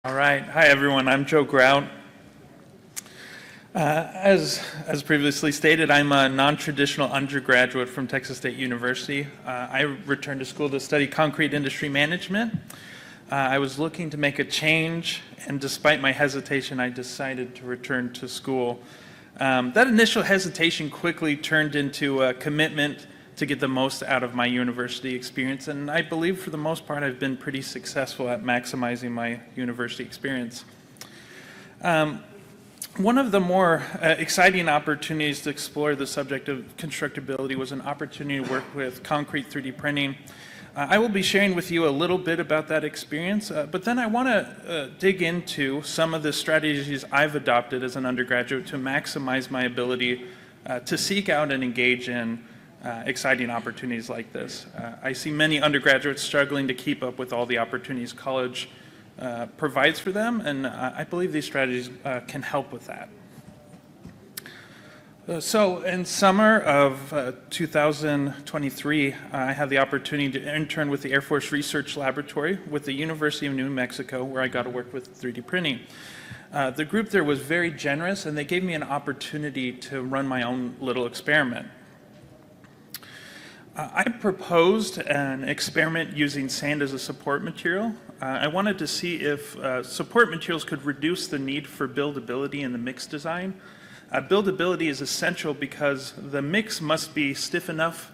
All right. Hi, everyone. I'm Joe Grout. As previously stated, I'm a non-traditional undergraduate from Texas State University. I returned to school to study concrete industry management. I was looking to make a change, and despite my hesitation, I decided to return to school. That initial hesitation quickly turned into a commitment to get the most out of my university experience, and I believe for the most part I've been pretty successful at maximizing my university experience. One of the more exciting opportunities to explore the subject of constructability was an opportunity to work with concrete 3D printing. I will be sharing with you a little bit about that experience, but then I want to dig into some of the strategies I've adopted as an undergraduate to maximize my ability to seek out and engage in exciting opportunities like this. I see many undergraduates struggling to keep up with all the opportunities college provides for them, and I believe these strategies can help with that. So in summer of 2023, I had the opportunity to intern with the Air Force Research Laboratory with the University of New Mexico, where I got to work with 3D printing. The group there was very generous, and they gave me an opportunity to run my own little experiment. I proposed an experiment using sand as a support material. I wanted to see if support materials could reduce the need for buildability in the mix design. Buildability is essential because the mix must be stiff enough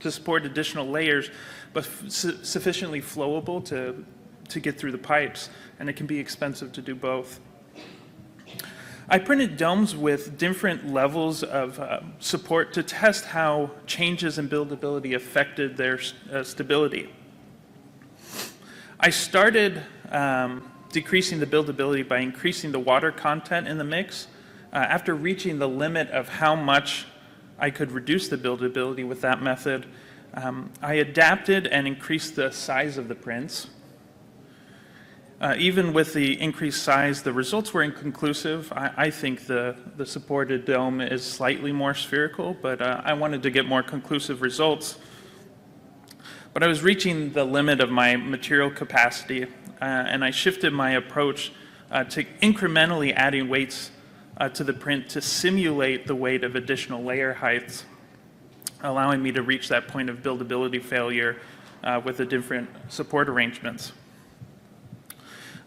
to support additional layers, but sufficiently flowable to get through the pipes, and it can be expensive to do both. I printed domes with different levels of support to test how changes in buildability affected their stability. I started decreasing the buildability by increasing the water content in the mix. After reaching the limit of how much I could reduce the buildability with that method, I adapted and increased the size of the prints. Even with the increased size, the results were inconclusive. I think the supported dome is slightly more spherical, but I wanted to get more conclusive results. But I was reaching the limit of my material capacity, and I shifted my approach to incrementally adding weights to the print to simulate the weight of additional layer heights, allowing me to reach that point of buildability failure with the different support arrangements.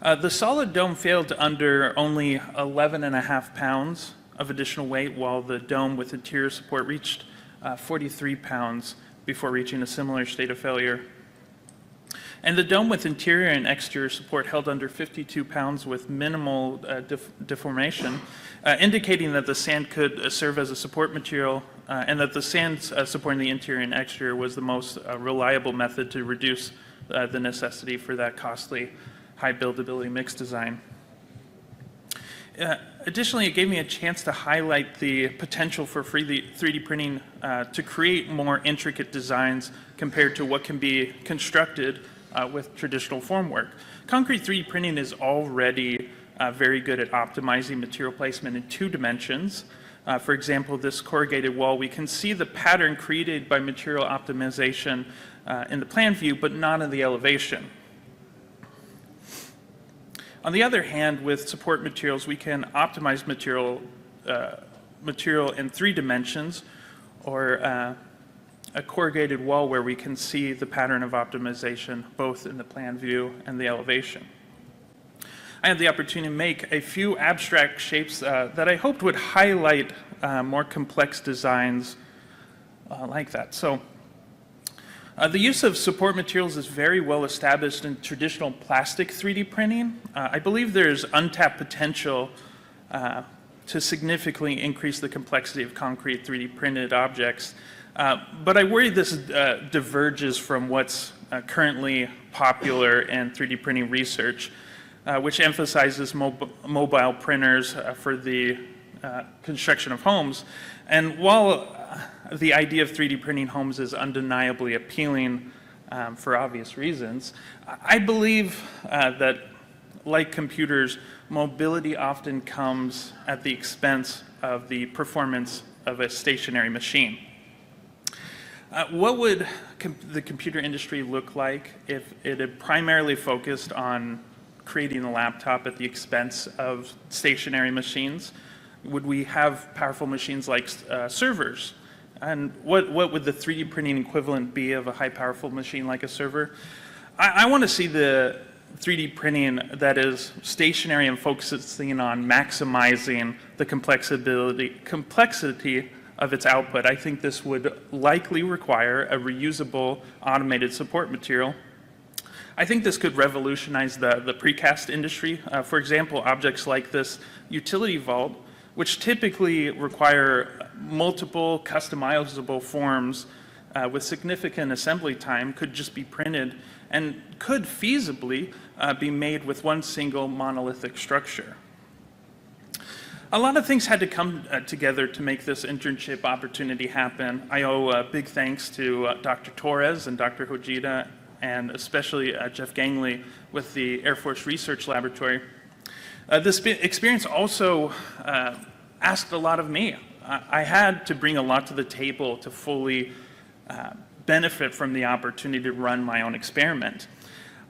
The solid dome failed to under only 11.5 pounds of additional weight, while the dome with interior support reached 43 pounds before reaching a similar state of failure. And the dome with interior and exterior support held under 52 pounds with minimal deformation, indicating that the sand could serve as a support material and that the sand supporting the interior and exterior was the most reliable method to reduce the necessity for that costly high buildability mix design. Additionally, it gave me a chance to highlight the potential for 3D printing to create more intricate designs compared to what can be constructed with traditional formwork. Concrete 3D printing is already very good at optimizing material placement in 2 dimensions. For example, this corrugated wall, we can see the pattern created by material optimization in the plan view, but not in the elevation. On the other hand, with support materials, we can optimize material in 3 dimensions, or a corrugated wall where we can see the pattern of optimization both in the plan view and the elevation. I had the opportunity to make a few abstract shapes that I hoped would highlight more complex designs like that. So, the use of support materials is very well established in traditional plastic 3D printing. I believe there's untapped potential to significantly increase the complexity of concrete 3D printed objects, but I worry this diverges from what's currently popular in 3D printing research, which emphasizes mobile printers for the construction of homes. And while the idea of 3D printing homes is undeniably appealing for obvious reasons, I believe that, like computers, mobility often comes at the expense of the performance of a stationary machine. What would the computer industry look like if it had primarily focused on creating a laptop at the expense of stationary machines? Would we have powerful machines like servers? And what would the 3D printing equivalent be of a high powerful machine like a server? I want to see the 3D printing that is stationary and focusing on maximizing the complexity of its output. I think this would likely require a reusable automated support material. I think this could revolutionize the precast industry. For example, objects like this utility vault, which typically require multiple customizable forms with significant assembly time, could just be printed and could feasibly be made with one single monolithic structure. A lot of things had to come together to make this internship opportunity happen. I owe big thanks to Dr. Torres and Dr. Hojita, and especially Jeff Gangley with the Air Force Research Laboratory. This experience also asked a lot of me. I had to bring a lot to the table to fully benefit from the opportunity to run my own experiment.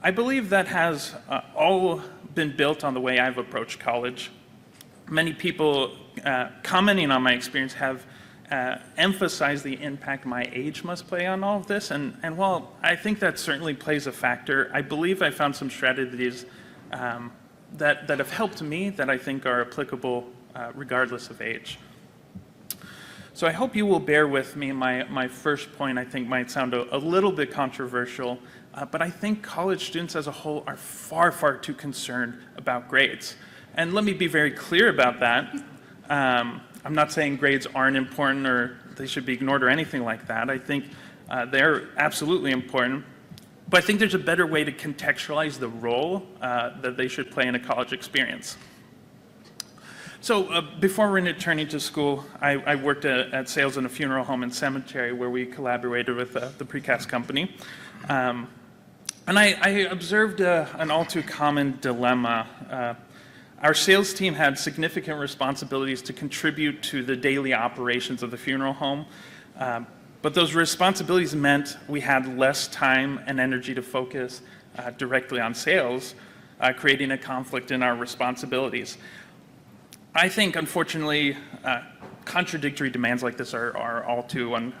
I believe that has all been built on the way I've approached college. Many people commenting on my experience have emphasized the impact my age must play on all of this, and while I think that certainly plays a factor, I believe I found some strategies that have helped me that I think are applicable regardless of age. So I hope you will bear with me. My first point I think might sound a little bit controversial, but I think college students as a whole are far, far too concerned about grades. And let me be very clear about that. I'm not saying grades aren't important or they should be ignored or anything like that. I think they're absolutely important. But I think there's a better way to contextualize the role that they should play in a college experience. So before returning to school, I worked at sales in a funeral home and cemetery where we collaborated with the precast company. And I observed an all too common dilemma. Our sales team had significant responsibilities to contribute to the daily operations of the funeral home, but those responsibilities meant we had less time and energy to focus directly on sales, creating a conflict in our responsibilities. I think, unfortunately, contradictory demands like this are all too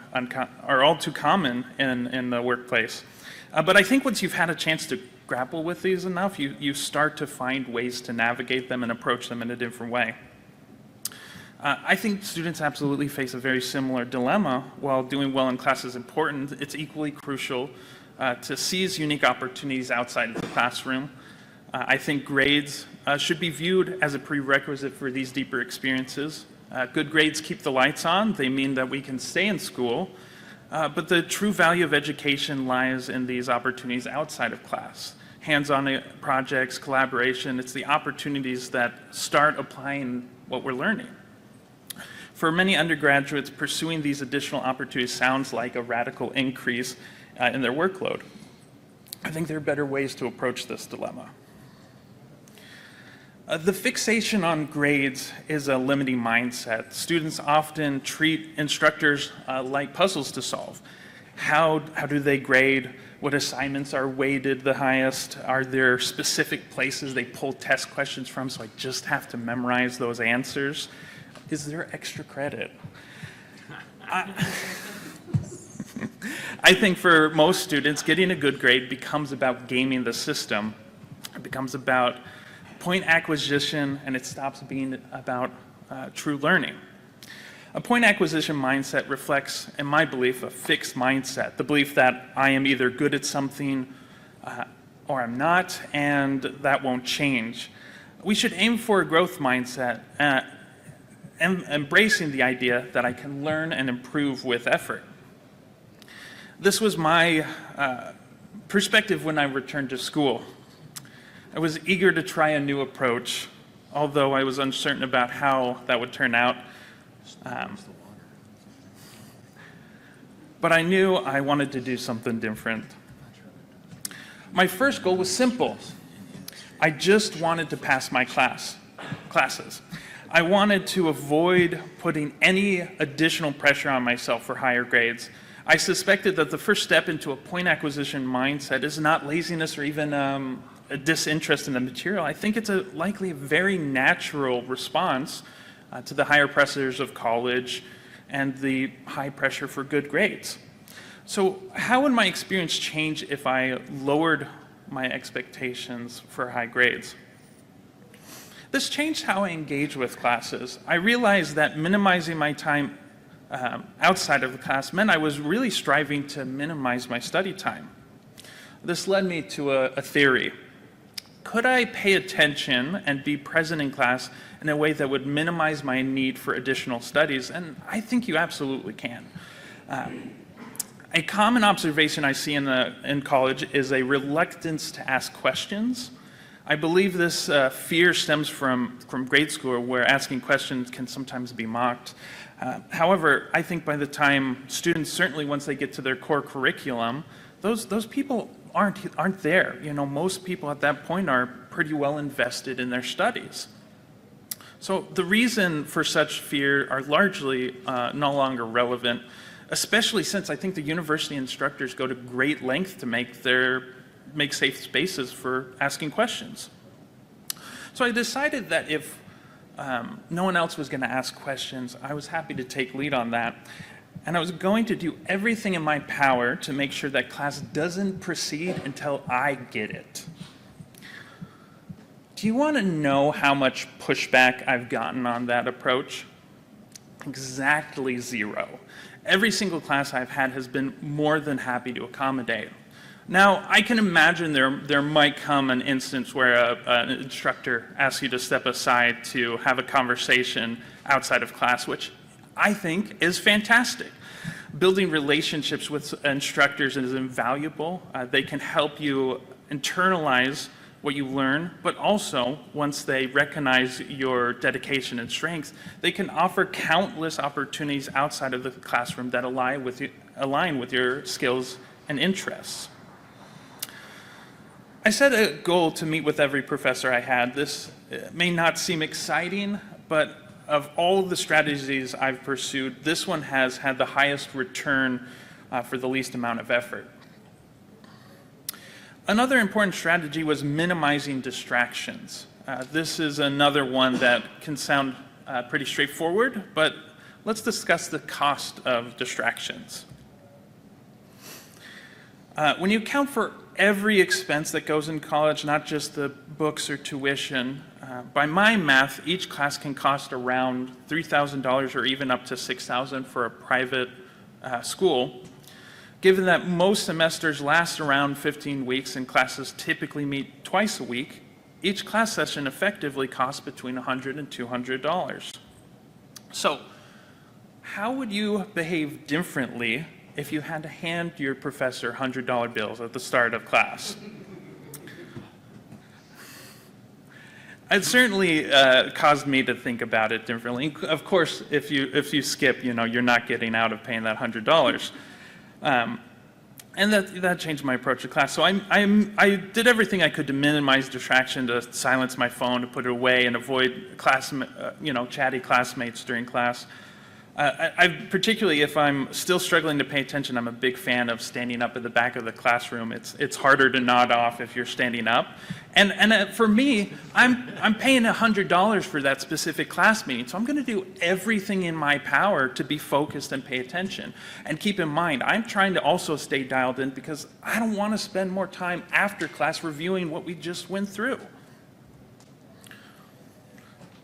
common in the workplace. But I think once you've had a chance to grapple with these enough, you start to find ways to navigate them and approach them in a different way. I think students absolutely face a very similar dilemma. While doing well in class is important, it's equally crucial to seize unique opportunities outside of the classroom. I think grades should be viewed as a prerequisite for these deeper experiences. Good grades keep the lights on. They mean that we can stay in school. But the true value of education lies in these opportunities outside of class. Hands-on projects, collaboration, it's the opportunities that start applying what we're learning. For many undergraduates, pursuing these additional opportunities sounds like a radical increase in their workload. I think there are better ways to approach this dilemma. The fixation on grades is a limiting mindset. Students often treat instructors like puzzles to solve. How do they grade? What assignments are weighted the highest? Are there specific places they pull test questions from, so I just have to memorize those answers? Is there extra credit? I think for most students, getting a good grade becomes about gaming the system. It becomes about point acquisition, and it stops being about true learning. A point acquisition mindset reflects, in my belief, a fixed mindset, the belief that I am either good at something or I'm not, and that won't change. We should aim for a growth mindset, embracing the idea that I can learn and improve with effort. This was my perspective when I returned to school. I was eager to try a new approach, although I was uncertain about how that would turn out. But I knew I wanted to do something different. My first goal was simple. I just wanted to pass my classes. I wanted to avoid putting any additional pressure on myself for higher grades. I suspected that the first step into a point acquisition mindset is not laziness or even a disinterest in the material. I think it's likely a very natural response to the higher pressures of college and the high pressure for good grades. So how would my experience change if I lowered my expectations for high grades? This changed how I engage with classes. I realized that minimizing my time outside of the class meant I was really striving to minimize my study time. This led me to a theory. Could I pay attention and be present in class in a way that would minimize my need for additional studies? And I think you absolutely can. A common observation I see in college is a reluctance to ask questions. I believe this fear stems from grade school, where asking questions can sometimes be mocked. However, I think by the time students, certainly once they get to their core curriculum, those people aren't there. You know, most people at that point are pretty well invested in their studies. So the reason for such fear are largely no longer relevant, especially since I think the university instructors go to great length to make safe spaces for asking questions. So I decided that if no one else was going to ask questions, I was happy to take lead on that. And I was going to do everything in my power to make sure that class doesn't proceed until I get it. Do you want to know how much pushback I've gotten on that approach? Exactly 0. Every single class I've had has been more than happy to accommodate. Now, I can imagine there might come an instance where an instructor asks you to step aside to have a conversation outside of class, which I think is fantastic. Building relationships with instructors is invaluable. They can help you internalize what you learn, but also, once they recognize your dedication and strengths, they can offer countless opportunities outside of the classroom that align with your skills and interests. I set a goal to meet with every professor I had. This may not seem exciting, but of all of the strategies I've pursued, this one has had the highest return for the least amount of effort. Another important strategy was minimizing distractions. This is another one that can sound pretty straightforward, but let's discuss the cost of distractions. When you account for every expense that goes in college, not just the books or tuition, by my math, each class can cost around $3,000 or even up to $6,000 for a private school. Given that most semesters last around 15 weeks and classes typically meet twice a week, each class session effectively costs between $100 and $200. So, how would you behave differently if you had to hand your professor $100 bills at the start of class? It certainly caused me to think about it differently. Of course, if you skip, you're not getting out of paying that $100. And that changed my approach to class. So I did everything I could to minimize distraction, to silence my phone, to put it away, and avoid chatty classmates during class. Particularly if I'm still struggling to pay attention, I'm a big fan of standing up at the back of the classroom. It's harder to nod off if you're standing up. And for me, I'm paying $100 for that specific class meeting, so I'm going to do everything in my power to be focused and pay attention. And keep in mind, I'm trying to also stay dialed in because I don't want to spend more time after class reviewing what we just went through.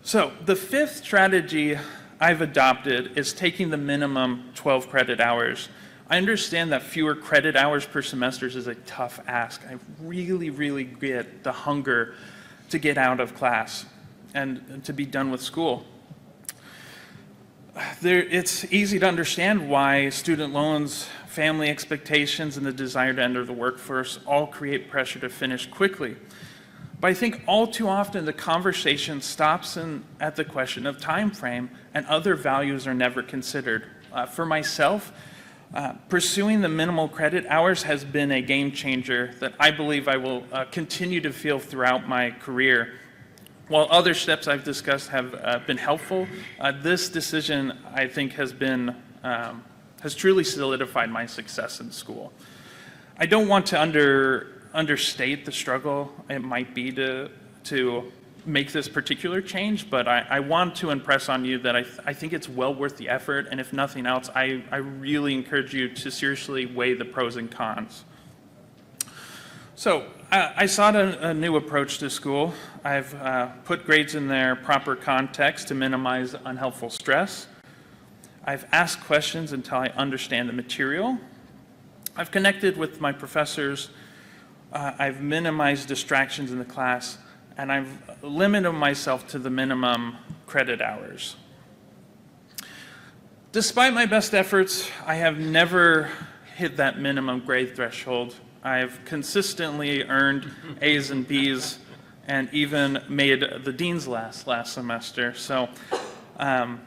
So the fifth strategy I've adopted is taking the minimum 12 credit hours. I understand that fewer credit hours per semester is a tough ask. I really get the hunger to get out of class and to be done with school. It's easy to understand why student loans, family expectations, and the desire to enter the workforce all create pressure to finish quickly. But I think all too often the conversation stops at the question of time frame, and other values are never considered. For myself, pursuing the minimal credit hours has been a game changer that I believe I will continue to feel throughout my career. While other steps I've discussed have been helpful, this decision I think has truly solidified my success in school. I don't want to understate the struggle it might be to make this particular change, but I want to impress on you that I think it's well worth the effort, and if nothing else, I really encourage you to seriously weigh the pros and cons. So I sought a new approach to school. I've put grades in their proper context to minimize unhelpful stress. I've asked questions until I understand the material. I've connected with my professors. I've minimized distractions in the class, and I've limited myself to the minimum credit hours. Despite my best efforts, I have never hit that minimum grade threshold. I've consistently earned A's and B's and even made the dean's last semester. So, and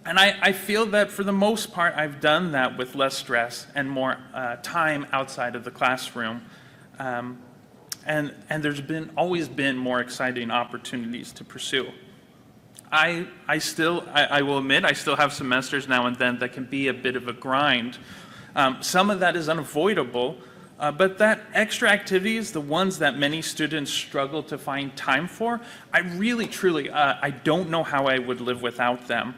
I feel that for the most part, I've done that with less stress and more time outside of the classroom. And there's always been more exciting opportunities to pursue. I will admit, I still have semesters now and then that can be a bit of a grind. Some of that is unavoidable, but that extra activities, the ones that many students struggle to find time for, I really, truly, I don't know how I would live without them.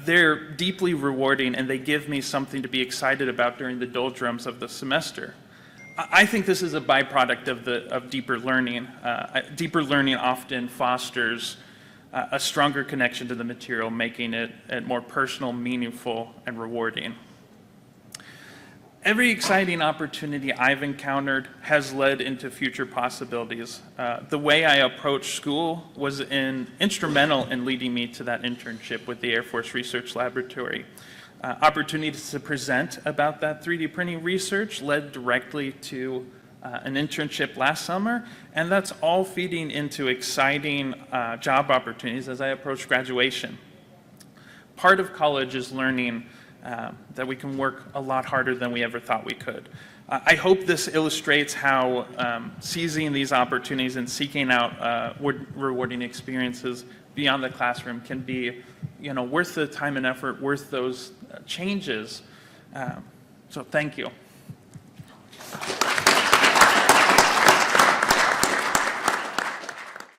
They're deeply rewarding, and they give me something to be excited about during the doldrums of the semester. I think this is a byproduct of deeper learning. Deeper learning often fosters a stronger connection to the material, making it more personal, meaningful, and rewarding. Every exciting opportunity I've encountered has led into future possibilities. The way I approached school was instrumental in leading me to that internship with the Air Force Research Laboratory. Opportunities to present about that 3D printing research led directly to an internship last summer, and that's all feeding into exciting job opportunities as I approach graduation. Part of college is learning that we can work a lot harder than we ever thought we could. I hope this illustrates how seizing these opportunities and seeking out rewarding experiences beyond the classroom can be, worth the time and effort, worth those changes. So thank you.